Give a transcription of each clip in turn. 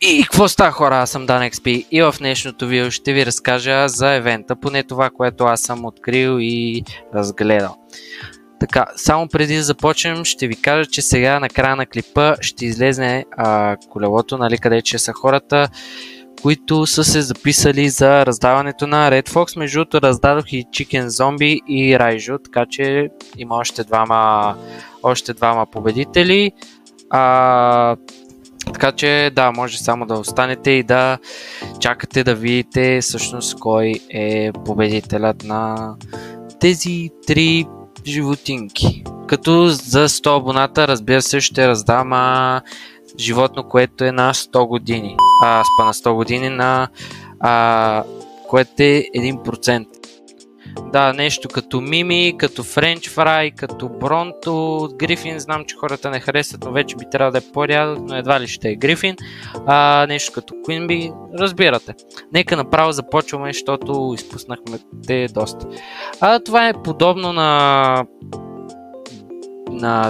И какво става, хора? Аз съм DanXP и в днешното видео ще ви разкажа за евента, поне това, което аз съм открил и разгледал. Така, само преди да започнем, ще ви кажа, че сега на края на клипа ще излезне колелото, нали, къде че са хората, които са се записали за раздаването на Red Fox. Между другото, раздадох и Chicken Zombie и Raijo, така че има още двама победители. Така че да, може само да останете и да чакате да видите всъщност кой е победителят на тези три животинки. Като за 100 абоната, разбира се, ще раздам животно, което е на 100 години. На 100 години на което е 1%. Да, нещо като Мими, като Френч Фрай, като Бронто, Грифин. Знам, че хората не харесват, но вече би трябвало да е по-рядък, но едва ли ще е Грифин. Нещо като Queenbee, разбирате. Нека направо започваме, защото изпуснахме те доста. Това е подобно на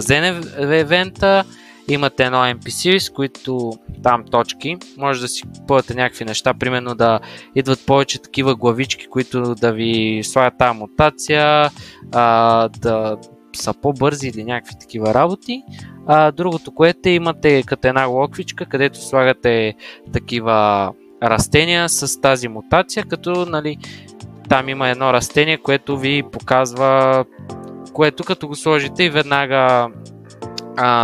Zen евента. Имате едно NPC, с които там точки. Може да си купувате някакви неща, примерно да идват повече такива главички, които да ви слагат тази мутация, да са по-бързи или някакви такива работи. Другото, което имате като една локвичка, където слагате такива растения с тази мутация, като нали, там има едно растение, което ви показва, което като го сложите и веднага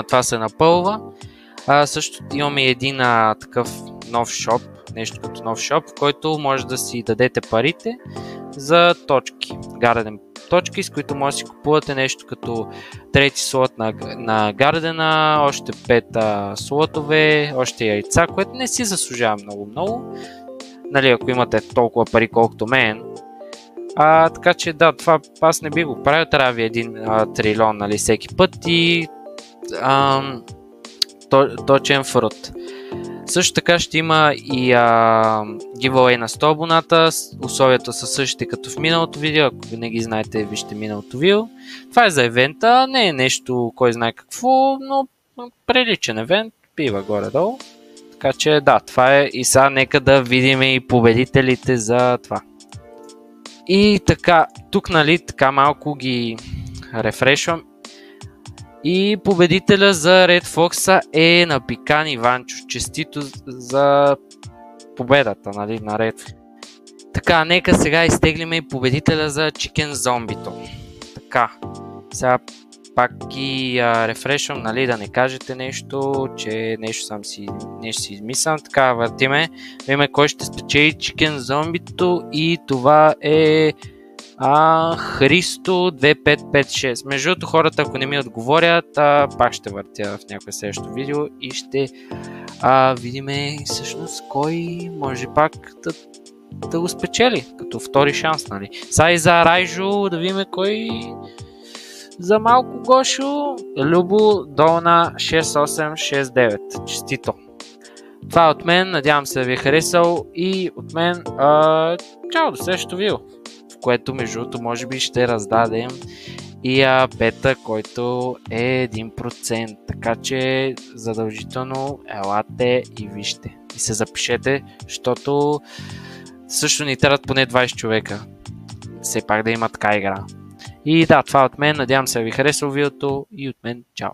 това се напълва. Също имаме един такъв нов шоп, нещо като нов шоп, в който може да си дадете парите за точки, Garden точки, с които може да си купувате нещо като трети слот на Гардена, още 5 слотове, още яйца, което не си заслужава много. Нали, ако имате толкова пари колкото мен. Така че да, това аз не би го правил, трябва ви 1 трилион, нали, всеки път и точен фрут. Също така ще има и giveaway на 100 абоната. Условията са същите като в миналото видео. Ако винаги знаете, вижте миналото видео. Това е за евента. Не е нещо кой знае какво, но приличен евент. Бива горе-долу. Така че да, това е. И сега нека да видим и победителите за това. И така, тук нали така малко ги рефрешвам. И победителя за Red Fox е на Пикан Иванчо. Честито за победата, нали, на Red. Така, нека сега изтеглиме и победителя за Chicken Zombie-то. Така, сега пак ги рефрешвам, нали, да не кажете нещо, че нещо си измислям. Така, въртиме. Видим кой ще спечели Chicken Zombie-то и това е Христо 2556. Между другото, хората, ако не ми отговорят, пак ще въртя в някое следващо видео и ще видим всъщност кой може пак да го спечели, като втори шанс, нали. Сега и за Райжо да видим кой за малко Гошо. Любо Долна 6869. Честито! Това е от мен, надявам се да ви е харесал и от мен чао, до следващото видео, което между другото може би ще раздадем и бета, който е 1%. Така че задължително елате и вижте. И се запишете, защото също ни трябват поне 20 човека. Все пак да има така игра. И да, това от мен. Надявам се да ви харесал видеото и от мен чао.